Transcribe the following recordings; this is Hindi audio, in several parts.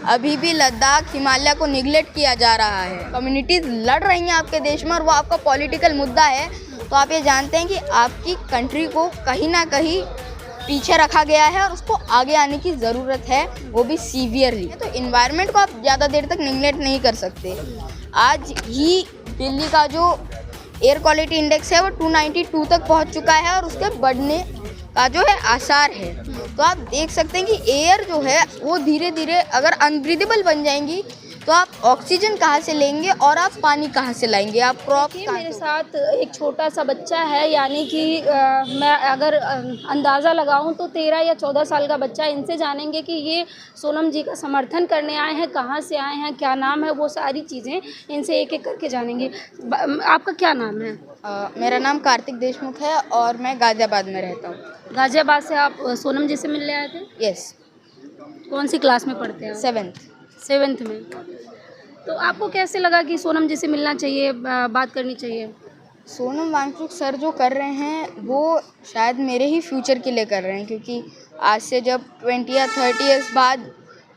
अभी भी लद्दाख हिमालय को निगलेक्ट किया जा रहा है। कम्युनिटीज़ लड़ रही हैं आपके देश में और वो आपका पॉलिटिकल मुद्दा है, तो आप ये जानते हैं कि आपकी कंट्री को कहीं ना कहीं पीछे रखा गया है और उसको आगे आने की ज़रूरत है, वो भी सीवियरली। तो इन्वायरमेंट को आप ज़्यादा देर तक निगलेक्ट नहीं कर सकते। आज ही दिल्ली का जो एयर क्वालिटी इंडेक्स है वो 292 तक पहुंच चुका है और उसके बढ़ने का जो है आसार है। तो आप देख सकते हैं कि एयर जो है वो धीरे धीरे अगर अनब्रीदेबल बन जाएंगी तो आप ऑक्सीजन कहाँ से लेंगे और आप पानी कहाँ से लाएंगे, आप क्रॉप। मेरे साथ एक छोटा सा बच्चा है, यानी कि मैं अगर अंदाज़ा लगाऊं तो 13 या 14 साल का बच्चा। इनसे जानेंगे कि ये सोनम जी का समर्थन करने आए हैं, कहाँ से आए हैं, क्या नाम है, वो सारी चीज़ें इनसे एक एक करके जानेंगे। आपका क्या नाम है? मेरा नाम कार्तिक देशमुख है और मैं गाज़ियाबाद में रहता हूँ। गाज़ियाबाद से आप सोनम जी से मिलने आए थे? यस। कौन सी क्लास में पढ़ते हैं? 7th में। तो आपको कैसे लगा कि सोनम जी से मिलना चाहिए, बात करनी चाहिए? सोनम वांगचुक सर जो कर रहे हैं वो शायद मेरे ही फ्यूचर के लिए कर रहे हैं, क्योंकि आज से जब 20 या 30 ईयर्स बाद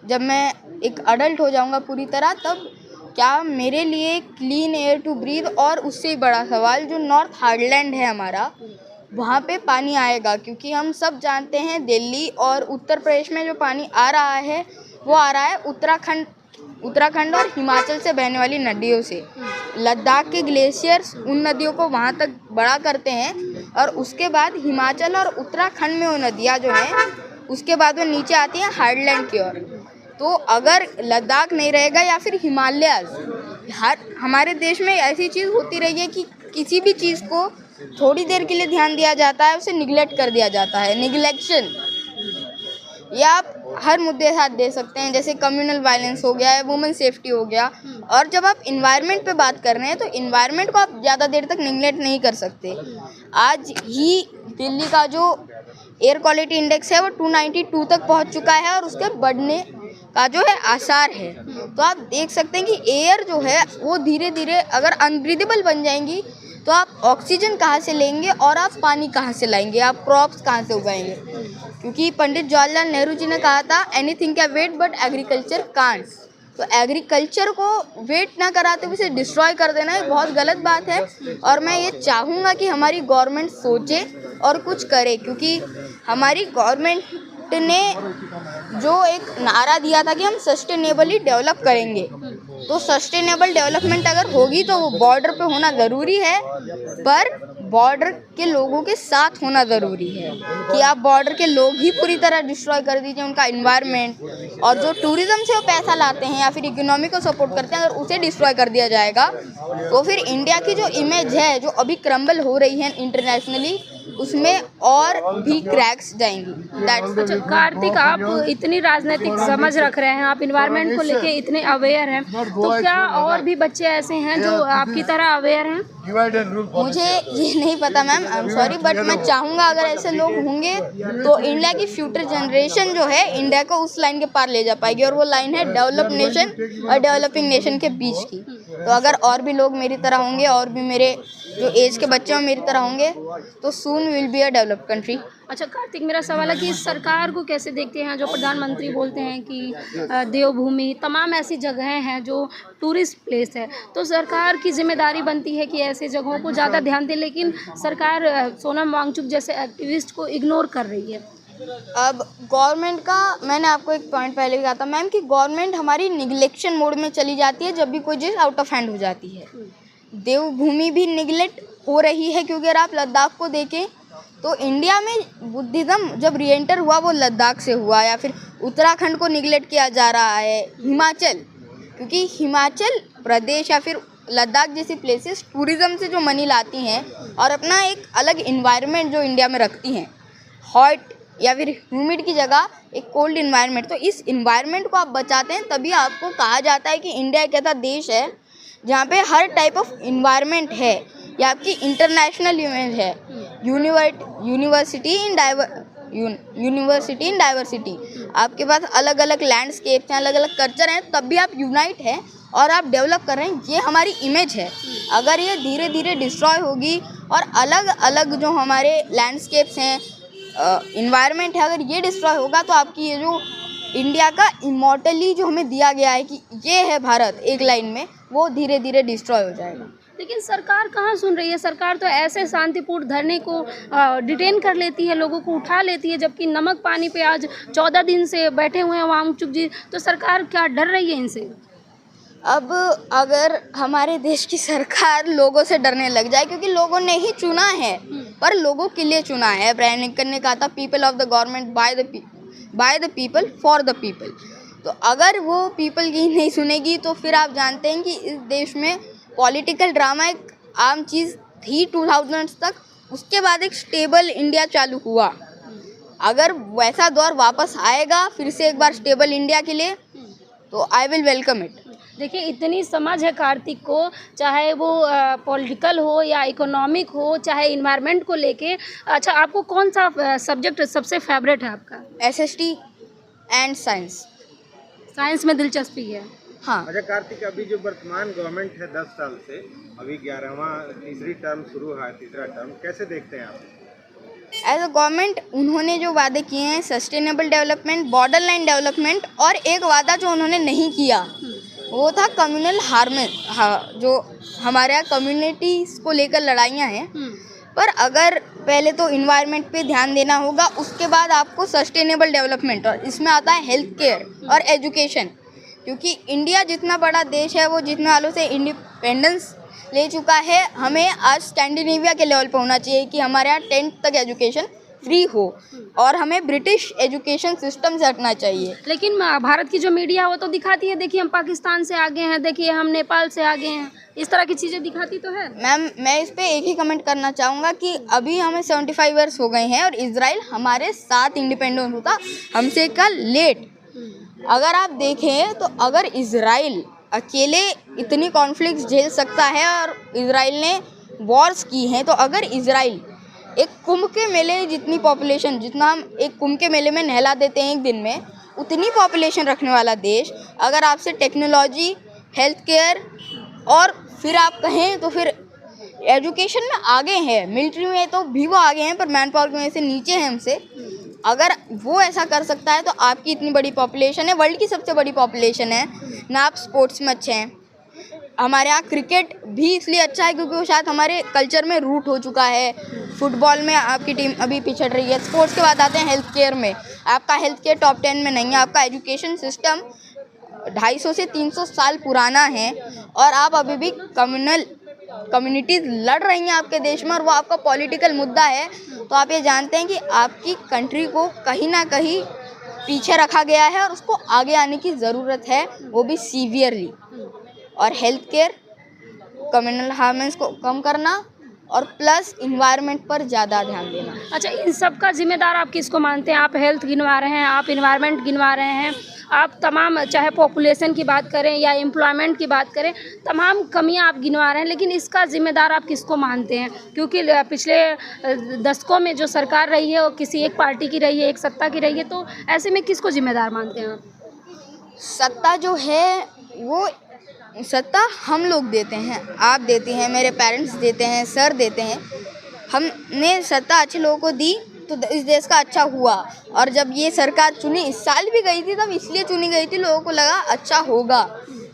जब मैं एक अडल्ट हो जाऊंगा पूरी तरह, तब क्या मेरे लिए क्लीन एयर टू ब्रीथ और उससे ही बड़ा सवाल जो नॉर्थ हार्डलैंड है हमारा, वहाँ पे पानी आएगा। क्योंकि हम सब जानते हैं दिल्ली और उत्तर प्रदेश में जो पानी आ रहा है वो आ रहा है उत्तराखंड और हिमाचल से बहने वाली नदियों से। लद्दाख के ग्लेशियर्स उन नदियों को वहाँ तक बड़ा करते हैं और उसके बाद हिमाचल और उत्तराखंड में वो नदियाँ जो हैं उसके बाद वो नीचे आती हैं हार्डलैंड की ओर। तो अगर लद्दाख नहीं रहेगा या फिर हिमालय, हमारे देश में ऐसी चीज़ होती रही है कि किसी भी चीज़ को थोड़ी देर के लिए ध्यान दिया जाता है, उसे निगलेक्ट कर दिया जाता है। निगलेक्शन या आप हर मुद्दे साथ दे सकते हैं, जैसे कम्युनल वायलेंस हो गया है, वुमेन सेफ्टी हो गया। और जब आप इन्वायरमेंट पे बात कर रहे हैं तो इन्वायरमेंट को आप ज़्यादा देर तक निगलेक्ट नहीं कर सकते। आज ही दिल्ली का जो एयर क्वालिटी इंडेक्स है वो 292 तक पहुंच चुका है और उसके बढ़ने का जो है आसार है। तो आप देख सकते हैं कि एयर जो है वो धीरे धीरे अगर अनब्रीदेबल बन जाएंगी तो आप ऑक्सीजन कहाँ से लेंगे और आप पानी कहाँ से लाएंगे, आप क्रॉप्स कहाँ से उगाएंगे। क्योंकि पंडित जवाहरलाल नेहरू जी ने कहा था anything can wait but agriculture can't. तो एग्रीकल्चर को वेट ना कराते हुए इसे डिस्ट्रॉय कर देना ये बहुत गलत बात है। और मैं ये चाहूँगा कि हमारी गवर्नमेंट सोचे और कुछ करे, क्योंकि हमारी गवर्नमेंट ने जो एक नारा दिया था कि हम सस्टेनेबली डेवलप करेंगे, तो सस्टेनेबल डेवलपमेंट अगर होगी तो वो बॉर्डर पे होना ज़रूरी है, पर बॉर्डर के लोगों के साथ होना ज़रूरी है। कि आप बॉर्डर के लोग ही पूरी तरह डिस्ट्रॉय कर दीजिए उनका इन्वायरमेंट, और जो टूरिज़्म से वो पैसा लाते हैं या फिर इकोनॉमी को सपोर्ट करते हैं, अगर उसे डिस्ट्रॉय कर दिया जाएगा तो फिर इंडिया की जो इमेज है जो अभी क्रम्बल हो रही है इंटरनेशनली, उसमें और भी क्रैक्स जाएंगी। अच्छा कार्तिक, आप इतनी राजनीतिक समझ रख रहे हैं, आप इन्वायरमेंट को लेके इतने अवेयर हैं, तो क्या और भी बच्चे ऐसे हैं जो आपकी तरह अवेयर हैं? मुझे ये नहीं पता ma'am, I am sorry, but मैं चाहूँगा अगर ऐसे लोग होंगे तो इंडिया की फ्यूचर जनरेशन जो है इंडिया को उस लाइन के पार ले जा पाएगी, और वो लाइन है डेवलप नेशन और डेवलपिंग नेशन के बीच की। तो अगर और भी लोग मेरी तरह होंगे और भी मेरे जो एज के बच्चे मेरी तरह होंगे तो soon will be a developed country. अच्छा कार्तिक, मेरा सवाल है कि इस सरकार को कैसे देखते हैं जो प्रधानमंत्री बोलते हैं कि देवभूमि तमाम ऐसी जगहें हैं जो टूरिस्ट प्लेस है, तो सरकार की जिम्मेदारी बनती है कि ऐसे जगहों को ज़्यादा ध्यान दे, लेकिन सरकार सोनम वांगचुक जैसे एक्टिविस्ट को इग्नोर कर रही है। अब गवर्नमेंट का मैंने आपको एक पॉइंट पहले भी कहा था मैम कि गवर्नमेंट हमारी निगलेक्शन मोड में चली जाती है जब भी कोई चीज़ आउट ऑफ हैंड हो जाती है। देवभूमि भी निगलेक्ट हो रही है, क्योंकि अगर आप लद्दाख को देखें तो इंडिया में बुद्धिज़्म जब रीएंटर हुआ वो लद्दाख से हुआ, या फिर उत्तराखंड को निगलेक्ट किया जा रहा है। हिमाचल, क्योंकि हिमाचल प्रदेश या फिर लद्दाख जैसी प्लेसेस टूरिज़्म से जो मनी लाती हैं और अपना एक अलग इन्वायरमेंट जो इंडिया में रखती हैं, हॉट या फिर ह्यूमिड की जगह एक कोल्ड इन्वायरमेंट, तो इस इन्वायरमेंट को आप बचाते हैं तभी आपको कहा जाता है कि इंडिया एक ऐसा देश है जहाँ पे हर टाइप ऑफ इन्वायरमेंट है, या आपकी इंटरनेशनल इमेज है। यूनिवर्सिटी इन डाइवर्सिटी, आपके पास अलग अलग लैंडस्केप्स हैं, अलग अलग कल्चर हैं, तब भी आप यूनाइट हैं और आप डेवलप कर रहे हैं। ये हमारी इमेज है। अगर ये धीरे धीरे डिस्ट्रॉय होगी और अलग अलग जो हमारे लैंडस्केप्स हैं, इन्वायरमेंट है, अगर ये डिस्ट्रॉय होगा तो आपकी ये जो इंडिया का इमॉर्टली जो हमें दिया गया है कि ये है भारत एक लाइन में, वो धीरे धीरे डिस्ट्रॉय हो जाएगा। लेकिन सरकार कहाँ सुन रही है? सरकार तो ऐसे शांतिपूर्ण धरने को डिटेन कर लेती है, लोगों को उठा लेती है, जबकि नमक पानी पे आज 14 दिन से बैठे हुए हैं वांगचुक जी। तो सरकार क्या डर रही है इनसे? अब अगर हमारे देश की सरकार लोगों से डरने लग जाए, क्योंकि लोगों ने ही चुना है, पर लोगों के लिए चुना है। अब्राहम लिंकन ने कहा था people of the government by the people for the people. तो अगर वो पीपल की नहीं सुनेगी तो फिर आप जानते हैं कि इस देश में पॉलिटिकल ड्रामा एक आम चीज़ थी 2000s तक। उसके बाद एक स्टेबल इंडिया चालू हुआ। अगर वैसा दौर वापस आएगा फिर से एक बार स्टेबल इंडिया के लिए, तो आई विल वेलकम इट। देखिए, इतनी समझ है कार्तिक को, चाहे वो पॉलिटिकल हो या इकोनॉमिक हो, चाहे इन्वायरमेंट को लेके। अच्छा, आपको कौन सा सब्जेक्ट सबसे फेवरेट है आपका? SST and science. साइंस में दिलचस्पी है। हाँ। अच्छा कार्तिक, अभी जो वर्तमान गवर्नमेंट है 10 साल से, अभी 11वां तीसरी टर्म शुरू हुआ है, तीसरा टर्म, कैसे देखते हैं आप? एज अ गवर्नमेंट उन्होंने जो वादे किए हैं, sustainable development, border line development, और एक वादा जो उन्होंने नहीं किया वो था कम्युनल हार्मनी। हाँ, जो हमारे यहाँ कम्युनिटीज़ को लेकर लड़ाइयाँ हैं, पर अगर पहले तो इन्वायरमेंट पे ध्यान देना होगा, उसके बाद आपको सस्टेनेबल डेवलपमेंट, और इसमें आता है हेल्थ केयर और एजुकेशन। क्योंकि इंडिया जितना बड़ा देश है, वो जितने सालों से इंडिपेंडेंस ले चुका है, हमें आज स्कैंडिनेविया के लेवल पर होना चाहिए कि हमारे यहाँ 10th तक एजुकेशन फ्री हो, और हमें ब्रिटिश एजुकेशन सिस्टम से हटना चाहिए। लेकिन भारत की जो मीडिया वो तो दिखाती है, देखिए हम पाकिस्तान से आगे हैं, देखिए हम नेपाल से आगे हैं, इस तरह की चीज़ें दिखाती तो है। मैम, मैं इस पे एक ही कमेंट करना चाहूँगा कि अभी हमें 75 ईयर्स हो गए हैं और इजराइल हमारे साथ इंडिपेंडेंट होता हमसे का लेट। अगर आप देखें तो अगर इजराइल अकेले इतनी कॉन्फ्लिक्ट झेल सकता है और इजराइल ने वॉर्स की हैं, तो अगर इजराइल एक कुंभ के मेले जितनी पॉपुलेशन, जितना हम एक कुंभ के मेले में नहला देते हैं एक दिन में, उतनी पॉपुलेशन रखने वाला देश, अगर आपसे टेक्नोलॉजी, हेल्थ केयर और फिर आप कहें तो फिर एजुकेशन में आगे है, मिलिट्री में तो भी वो आगे हैं, पर मैन पावर की वजह से नीचे हैं हमसे, अगर वो ऐसा कर सकता है तो आपकी इतनी बड़ी पॉपुलेशन है, वर्ल्ड की सबसे बड़ी पॉपुलेशन है ना, आप स्पोर्ट्स में अच्छे हैं। हमारे यहाँ क्रिकेट भी इसलिए अच्छा है क्योंकि वो शायद हमारे कल्चर में रूट हो चुका है। फुटबॉल में आपकी टीम अभी पिछड़ रही है। स्पोर्ट्स के बाद आते हैं हेल्थ केयर में, आपका हेल्थ केयर टॉप 10 में नहीं है। आपका एजुकेशन सिस्टम 250 से 300 साल पुराना है और आप अभी भी कम्युनिटीज़ लड़ रही हैं आपके देश में, और वो आपका पॉलिटिकल मुद्दा है। तो आप ये जानते हैं कि आपकी कंट्री को कहीं ना कहीं पीछे रखा गया है और उसको आगे आने की ज़रूरत है, वो भी सीवियरली। और हेल्थ केयर, कम्युनल हार्मोन्स को कम करना और प्लस इन्वायरमेंट पर ज़्यादा ध्यान देना। अच्छा, इन सब का जिम्मेदार आप किसको मानते हैं? आप हेल्थ गिनवा रहे हैं, आप इन्वायरमेंट गिनवा रहे हैं, आप तमाम, चाहे पॉपुलेशन की बात करें या एम्प्लॉयमेंट की बात करें, तमाम कमियां आप गिनवा रहे हैं, लेकिन इसका जिम्मेदार आप किसको मानते हैं? क्योंकि पिछले दशकों में जो सरकार रही है वो किसी एक पार्टी की रही है, एक सत्ता की रही है, तो ऐसे में किसको जिम्मेदार मानते हैं आप? सत्ता जो है वो सत्ता हम लोग देते हैं, आप देते हैं, मेरे पेरेंट्स देते हैं, सर देते हैं। हमने सत्ता अच्छे लोगों को दी तो इस देश का अच्छा हुआ। और जब ये सरकार चुनी, इस साल भी गई थी, तब इसलिए चुनी गई थी, लोगों को लगा अच्छा होगा।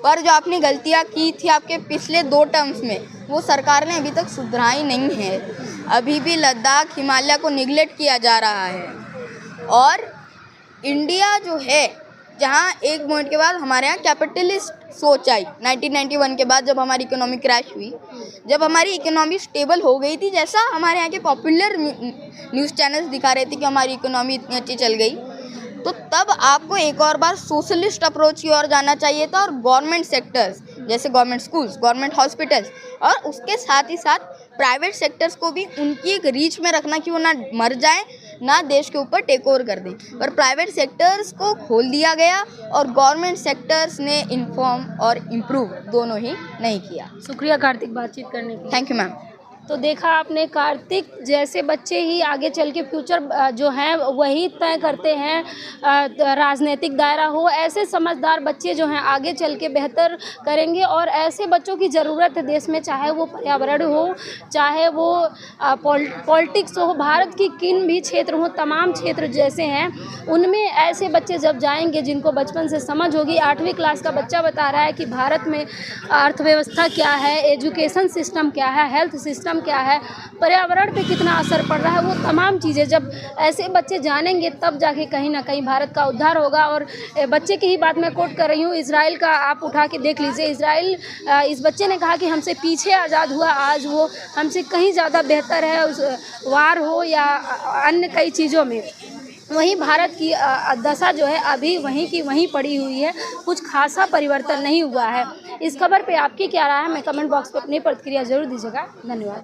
पर जो आपने गलतियाँ की थी आपके पिछले 2 टर्म्स में, वो सरकार ने अभी तक सुधराई नहीं है। अभी भी लद्दाख, हिमालय को निगलेक्ट किया जा रहा है। और इंडिया जो है, जहाँ एक पॉइंट के बाद हमारे यहाँ कैपिटलिस्ट सोच आई 1991 के बाद, जब हमारी इकोनॉमी क्रैश हुई, जब हमारी इकोनॉमी स्टेबल हो गई थी, जैसा हमारे यहाँ के पॉपुलर न्यूज़ चैनल्स दिखा रहे थे कि हमारी इकोनॉमी इतनी अच्छी चल गई, तो तब आपको एक और बार सोशलिस्ट अप्रोच की ओर जाना चाहिए था। और गवर्नमेंट सेक्टर्स जैसे गवर्नमेंट स्कूल्स, गवर्नमेंट हॉस्पिटल्स, और उसके साथ ही साथ प्राइवेट सेक्टर्स को भी उनकी एक रीच में रखना कि वो ना मर जाए, ना देश के ऊपर टेक ओवर कर दें। पर प्राइवेट सेक्टर्स को खोल दिया गया और गवर्नमेंट सेक्टर्स ने इन्फॉर्म और इम्प्रूव दोनों ही नहीं किया। शुक्रिया कार्तिक, बातचीत करने के लिए। Thank you ma'am. तो देखा आपने, कार्तिक जैसे बच्चे ही आगे चल के फ्यूचर जो हैं वही तय करते हैं, राजनीतिक दायरा हो, ऐसे समझदार बच्चे जो हैं आगे चल के बेहतर करेंगे। और ऐसे बच्चों की ज़रूरत है देश में, चाहे वो पर्यावरण हो, चाहे वो पॉलिटिक्स हो, भारत की किन भी क्षेत्र हो, तमाम क्षेत्र जैसे हैं उनमें ऐसे बच्चे जब जाएंगे जिनको बचपन से समझ होगी। 8वीं क्लास का बच्चा बता रहा है कि भारत में अर्थव्यवस्था क्या है, एजुकेशन सिस्टम क्या है, हेल्थ सिस्टम क्या है, पर्यावरण पे कितना असर पड़ रहा है, वो तमाम चीज़ें जब ऐसे बच्चे जानेंगे तब जाके कहीं ना कहीं भारत का उद्धार होगा। और बच्चे की ही बात मैं कोट कर रही हूँ, इजराइल का आप उठा के देख लीजिए। इजराइल, इस बच्चे ने कहा कि हमसे पीछे आज़ाद हुआ, आज वो हमसे कहीं ज़्यादा बेहतर है, उस वार हो या अन्य कई चीज़ों में। वहीं भारत की दशा जो है अभी वहीं की वहीं पड़ी हुई है, कुछ खासा परिवर्तन नहीं हुआ है। इस खबर पे आपकी क्या राय है, मैं कमेंट बॉक्स पे अपनी प्रतिक्रिया ज़रूर दीजिएगा। धन्यवाद।